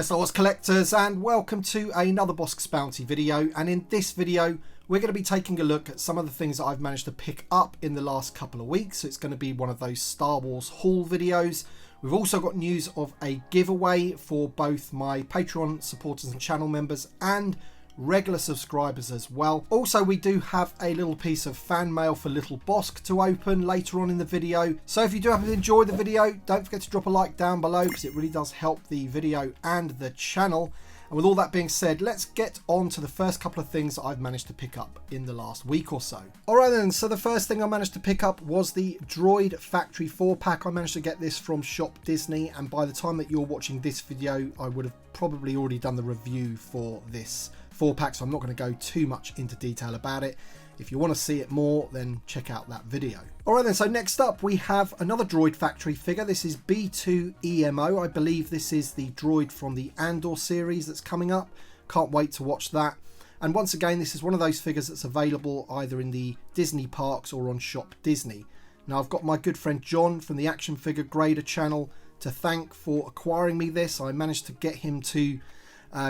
Hello Star Wars collectors, and welcome to another Bossk Bounty video. And in this video we're going to be taking a look at some of the things that I've managed to pick up in the last couple of weeks. So it's going to be one of those Star Wars haul videos. We've also got news of a giveaway for both my Patreon supporters and channel members and regular subscribers as well. Also, we do have a little piece of fan mail for little Bossk to open later on in the video. So if you do happen to enjoy the video, don't forget to drop a like down below because it really does help the video and the channel. And with all that being said, let's get on to the first couple of things that I've managed to pick up in the last week or so. Alright then, so the first thing I managed to pick up was the Droid Factory 4-pack. I managed to get this from Shop Disney, and by the time that you're watching this video, I would have probably already done the review for this 4-pack, so I'm not going to go too much into detail about it. If you want to see it more, then check out that video. Alright then, so next up we have another Droid Factory figure. This is B2 EMO. I believe this is the droid from the Andor series that's coming up. Can't wait to watch that. And once again, this is one of those figures that's available either in the Disney parks or on Shop Disney. Now, I've got my good friend John from the Action Figure Grader channel to thank for acquiring me this. I managed to get him to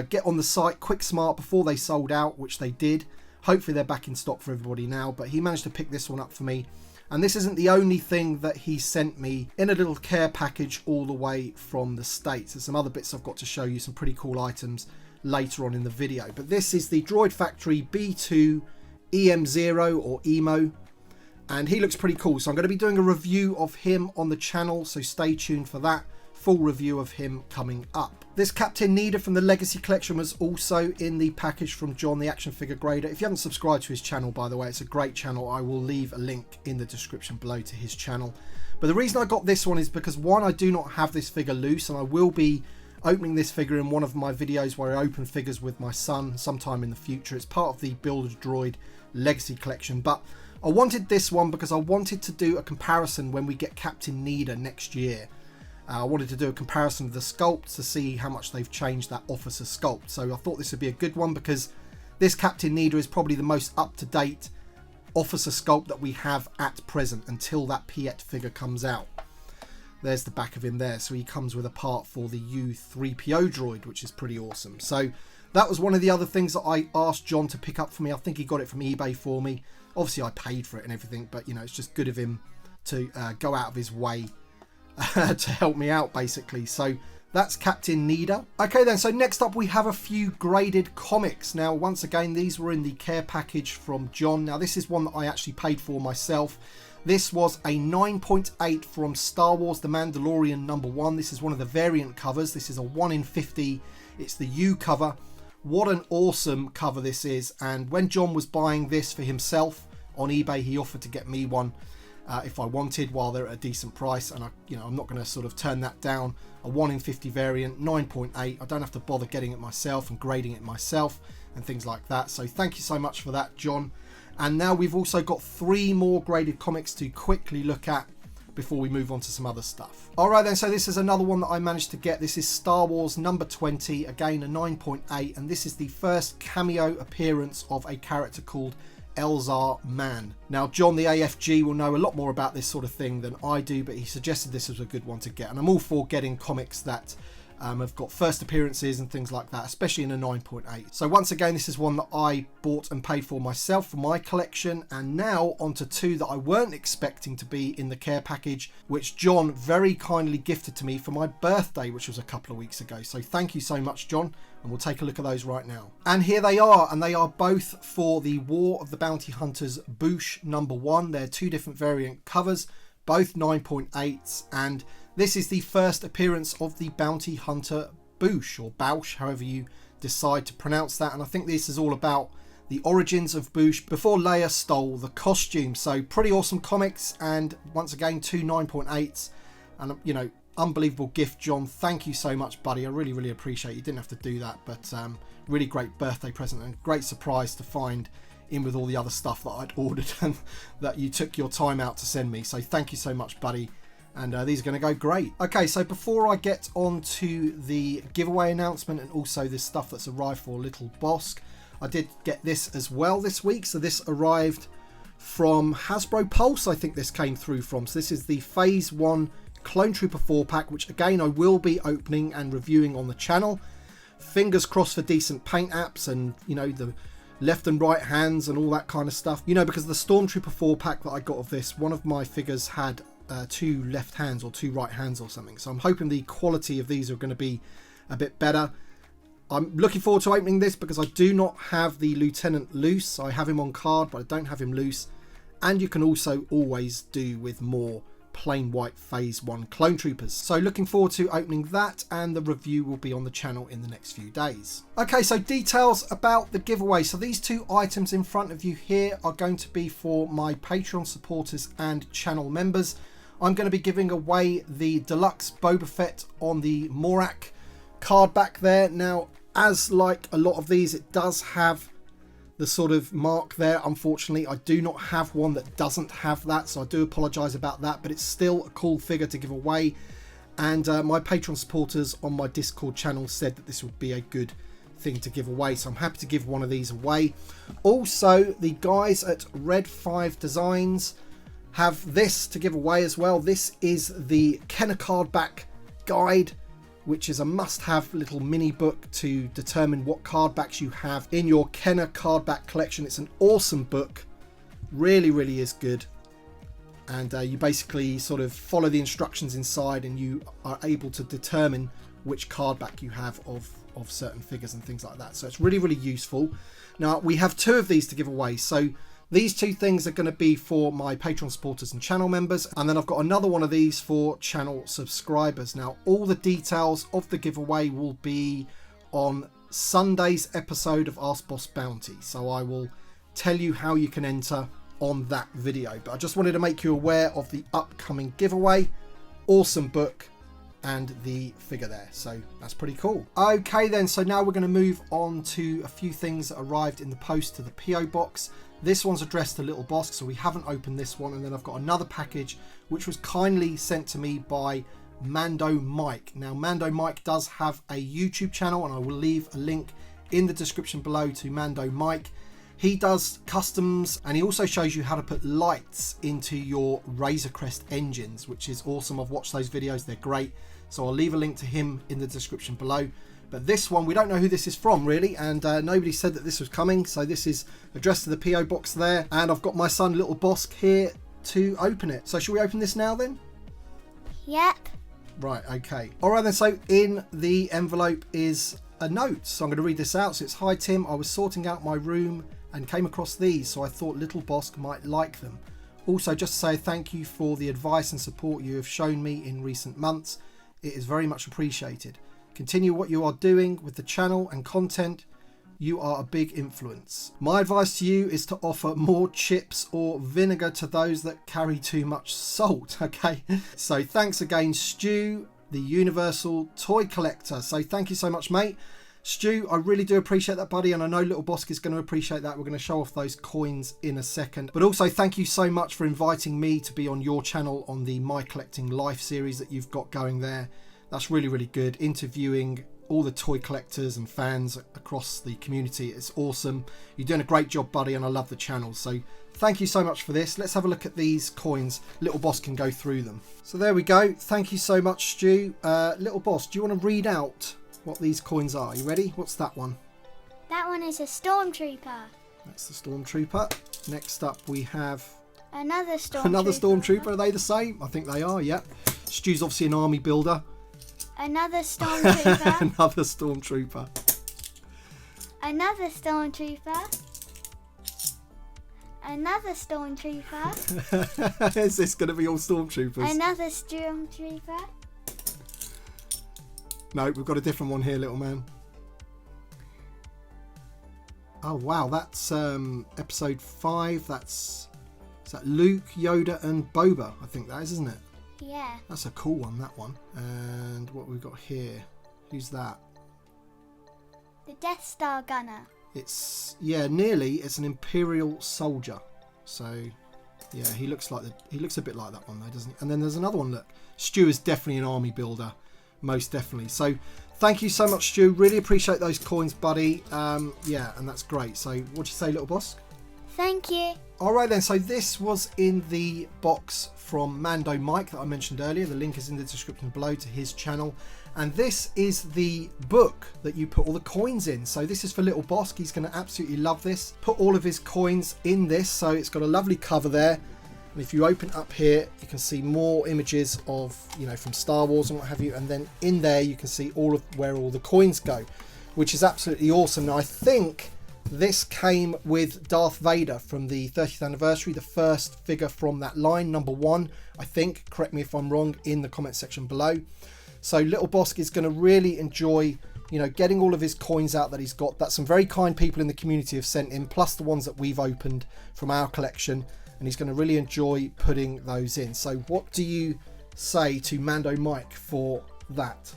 get on the site quick smart before they sold out, which they did. Hopefully they're back in stock for everybody now, but he managed to pick this one up for me. And this isn't the only thing that he sent me in a little care package all the way from the States. There's some other bits I've got to show you, some pretty cool items later on in the video. But this is the Droid Factory B2 EM0 or EMO. And he looks pretty cool. So I'm going to be doing a review of him on the channel, so stay tuned for that. Full review of him coming up. This Captain Needa from the Legacy Collection was also in the package from John, the Action Figure Grader. If you haven't subscribed to his channel, by the way, it's a great channel. I will leave a link in the description below to his channel. But the reason I got this one is because, one, I do not have this figure loose, and I will be opening this figure in one of my videos where I open figures with my son sometime in the future. It's part of the Build a Droid Legacy Collection, but I wanted this one because I wanted to do a comparison when we get Captain Needa next year. I wanted to do a comparison of the sculpts to see how much they've changed that officer sculpt. So I thought this would be a good one because this Captain Needa is probably the most up-to-date officer sculpt that we have at present until that Piet figure comes out. There's the back of him there. So he comes with a part for the U3PO droid, which is pretty awesome. So that was one of the other things that I asked John to pick up for me. I think he got it from eBay for me. Obviously I paid for it and everything, but you know, it's just good of him to go out of his way to help me out, basically. So that's Captain Needa. Okay then, so next up we have a few graded comics. Now, once again, these were in the care package from John. Now, this is one that I actually paid for myself. This was a 9.8 from Star Wars The Mandalorian #1. This is one of the variant covers. This is a 1 in 50. It's the U cover. What an awesome cover this is. And when John was buying this for himself on eBay, he offered to get me one if I wanted, while they're at a decent price, and I'm not going to sort of turn that down. A 1 in 50 variant, 9.8. I don't have to bother getting it myself and grading it myself and things like that. So thank you so much for that, John. And now we've also got 3 more graded comics to quickly look at before we move on to some other stuff. Alright then, so this is another one that I managed to get. This is Star Wars number 20, again a 9.8, and this is the first cameo appearance of a character called Elzar Mann. Now, John the AFG will know a lot more about this sort of thing than I do, but he suggested this was a good one to get, and I'm all for getting comics that have got first appearances and things like that, especially in a 9.8. So once again, this is one that I bought and paid for myself for my collection. And now onto 2 that I weren't expecting to be in the care package, which John very kindly gifted to me for my birthday, which was a couple of weeks ago. So thank you so much, John, and we'll take a look at those right now. And here they are, and they are both for the War of the Bounty Hunters Bouche #1. They're 2 different variant covers, both 9.8s, and this is the first appearance of the Bounty Hunter Bouche, or Bouche, however you decide to pronounce that. And I think this is all about the origins of Bouche before Leia stole the costume. So pretty awesome comics, and once again 2 9.8s, and you know, unbelievable gift, John. Thank you so much, buddy. I really, really appreciate it. You didn't have to do that, but really great birthday present and great surprise to find in with all the other stuff that I'd ordered and that you took your time out to send me. So thank you so much, buddy. And these are going to go great. Okay, so before I get on to the giveaway announcement and also this stuff that's arrived for Little Bossk, I did get this as well this week. So this arrived from Hasbro Pulse, I think this came through from. So this is the Phase 1 Clone Trooper 4-pack, which again I will be opening and reviewing on the channel. fingers crossed for decent paint apps and, you know, the left and right hands and all that kind of stuff. You know, because the Stormtrooper 4-pack that I got of this, one of my figures had 2 left hands or 2 right hands or something. So I'm hoping the quality of these are going to be a bit better. I'm looking forward to opening this because I do not have the Lieutenant loose. I have him on card, but I don't have him loose. And you can also always do with more plain white Phase 1 Clone Troopers. So looking forward to opening that, and the review will be on the channel in the next few days. Okay, so details about the giveaway. So these 2 items in front of you here are going to be for my Patreon supporters and channel members. I'm going to be giving away the Deluxe Boba Fett on the Morak card back there. Now, as like a lot of these, it does have the sort of mark there. Unfortunately, I do not have one that doesn't have that, so I do apologise about that, but it's still a cool figure to give away. And my Patreon supporters on my Discord channel said that this would be a good thing to give away, so I'm happy to give one of these away. Also, the guys at Red 5 Designs have this to give away as well. This is the Kenner card back guide, which is a must-have little mini book to determine what card backs you have in your Kenner card back collection. It's an awesome book, really is good, and you basically sort of follow the instructions inside and you are able to determine which card back you have of certain figures and things like that. So it's really useful. Now we have 2 of these to give away, so these 2 things are going to be for my Patreon supporters and channel members, and then I've got another one of these for channel subscribers. Now, all the details of the giveaway will be on Sunday's episode of Ask Bossk Bounty, so I will tell you how you can enter on that video. But I just wanted to make you aware of the upcoming giveaway. Awesome book and the figure there, so that's pretty cool. Okay then, so now we're going to move on to a few things that arrived in the post to the PO box. This one's addressed to Little Bossk, so we haven't opened this one. And then I've got another package which was kindly sent to me by Mando Mike. Now, Mando Mike does have a YouTube channel, and I will leave a link in the description below to Mando Mike. He does customs, and he also shows you how to put lights into your Razor Crest engines, which is awesome. I've watched those videos, they're great. So I'll leave a link to him in the description below. But this one, we don't know who this is from really, and nobody said that this was coming, so this is addressed to the PO box there, and I've got my son Little Bossk here to open it. So should we open this now then? Yep. Right, okay. Alright then, so in the envelope is a note, so I'm going to read this out. So it's, "Hi Tim, I was sorting out my room and came across these, so I thought Little Bossk might like them. Also, just to say thank you for the advice and support you have shown me in recent months. It is very much appreciated. Continue what you are doing with the channel and content. You are a big influence. My advice to you is to offer more chips or vinegar to those that carry too much salt." Okay, so thanks again, Stu, the Universal Toy Collector. So thank you so much, mate. Stu, I really do appreciate that, buddy, and I know Little Bossk is going to appreciate that. We're going to show off those coins in a second. But also, thank you so much for inviting me to be on your channel on the My Collecting Life series that you've got going there. That's really good. Interviewing all the toy collectors and fans across the community. It's awesome. You're doing a great job, buddy, and I love the channel. So thank you so much for this. Let's have a look at these coins. Little Bossk can go through them. So there we go. Thank you so much, Stu. Little Bossk, do you want to read out what these coins are? You ready? What's that one? That one is a Stormtrooper. That's the Stormtrooper. Next up we have another Stormtrooper. Another Stormtrooper. Are they the same? I think they are, yeah. Stu's obviously an army builder. Another Stormtrooper. Another Stormtrooper. Another Stormtrooper. Another Stormtrooper. Is this going to be all Stormtroopers? Another Stormtrooper. No, we've got a different one here, little man. Oh wow, that's episode 5. Is that Luke, Yoda and Boba? I think that is, isn't it? Yeah. That's a cool one, that one. And what we've got here, who's that? The Death Star Gunner. It's, yeah, nearly. It's an Imperial soldier. So yeah, he looks a bit like that one though, doesn't he? And then there's another one, look. Stu is definitely an army builder, most definitely. So thank you so much, Stu. Really appreciate those coins, buddy. Yeah, and that's great. So what'd you say, Little Bossk? Thank you. Alright then, so this was in the box from Mando Mike that I mentioned earlier. The link is in the description below to his channel. And this is the book that you put all the coins in. So this is for little Bossk. He's going to absolutely love this. Put all of his coins in this. So it's got a lovely cover there. And if you open up here, you can see more images of, you know, from Star Wars and what have you. And then in there, you can see all of where all the coins go, which is absolutely awesome. Now, I think this came with Darth Vader from the 30th anniversary, the first figure from that line, number 1, I think. Correct me if I'm wrong in the comment section below. So little Bossk is going to really enjoy, you know, getting all of his coins out that he's got, that some very kind people in the community have sent in, plus the ones that we've opened from our collection. And he's going to really enjoy putting those in. So what do you say to Mando Mike for that?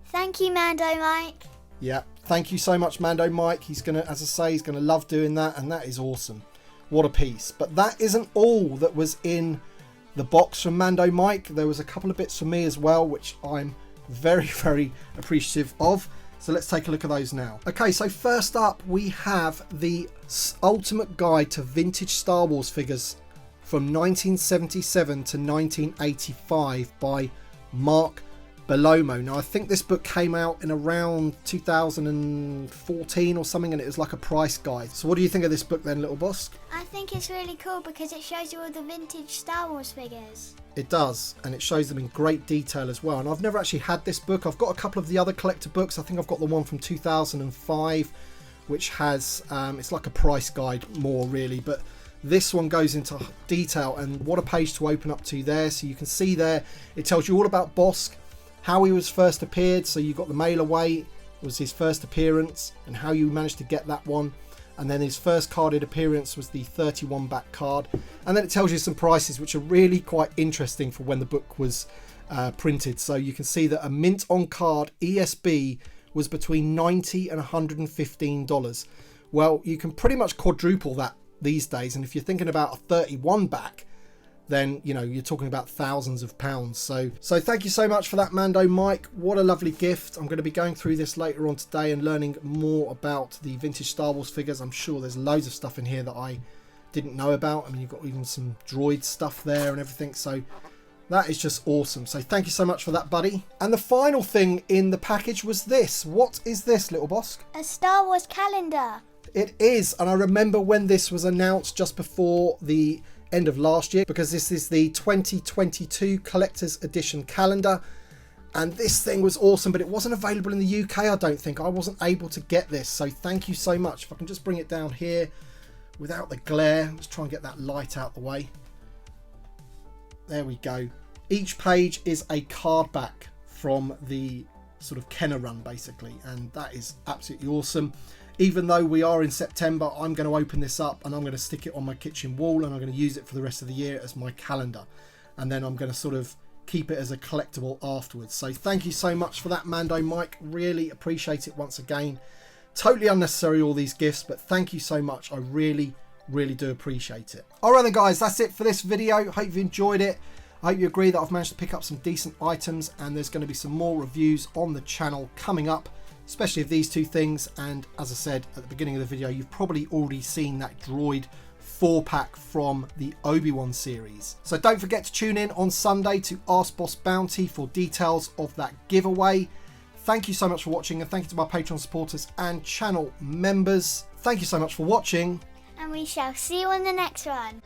Thank you, Mando Mike. Yeah, thank you so much, Mando Mike. He's going to, as I say, he's going to love doing that, and that is awesome. What a piece. But that isn't all that was in the box from Mando Mike. There was a couple of bits for me as well, which I'm very, very appreciative of. So let's take a look at those now. Okay, so first up, we have the ultimate guide to vintage Star Wars figures from 1977 to 1985 by Mark Belomo. Now, I think this book came out in around 2014 or something, and it was like a price guide. So what do you think of this book then, little Bossk? I think it's really cool because it shows you all the vintage Star Wars figures. It does, and it shows them in great detail as well. And I've never actually had this book. I've got a couple of the other collector books. I think I've got the one from 2005, which has, it's like a price guide more really, but this one goes into detail, and what a page to open up to there. So you can see there, it tells you all about Bossk, how he was first appeared. So you got the mail away, was his first appearance, and how you managed to get that one. And then his first carded appearance was the 31 back card. And then it tells you some prices, which are really quite interesting for when the book was printed. So you can see that a mint on card ESB was between $90 and $115. Well, you can pretty much quadruple that these days. And if you're thinking about a 31 back, then, you know, you're talking about thousands of pounds. So thank you so much for that, Mando Mike. What a lovely gift. I'm going to be going through this later on today and learning more about the vintage Star Wars figures. I'm sure there's loads of stuff in here that I didn't know about. I mean, you've got even some droid stuff there and everything. So that is just awesome. So thank you so much for that, buddy. And the final thing in the package was this. What is this, little Bossk? A Star Wars calendar. It is. And I remember when this was announced just before the end of last year, because this is the 2022 collector's edition calendar, and this thing was awesome, but it wasn't available in the UK. I don't think I wasn't able to get this, so thank you so much. If I can just bring it down here without the glare, let's try and get that light out the way. There we go. Each page is a card back from the sort of Kenner run basically, and that is absolutely awesome. Even though we are in September, I'm going to open this up and I'm going to stick it on my kitchen wall, and I'm going to use it for the rest of the year as my calendar. And then I'm going to sort of keep it as a collectible afterwards. So thank you so much for that, Mando Mike. Really appreciate it once again. Totally unnecessary, all these gifts, but thank you so much. I really, really do appreciate it. All right then, guys, that's it for this video. Hope you enjoyed it. I hope you agree that I've managed to pick up some decent items, and there's going to be some more reviews on the channel coming up, especially of these two things. And as I said at the beginning of the video, you've probably already seen that Droid 4-pack from the Obi-Wan series. So don't forget to tune in on Sunday to Ask Boss Bounty for details of that giveaway. Thank you so much for watching, and thank you to my Patreon supporters and channel members. Thank you so much for watching, And we shall see you on the next one.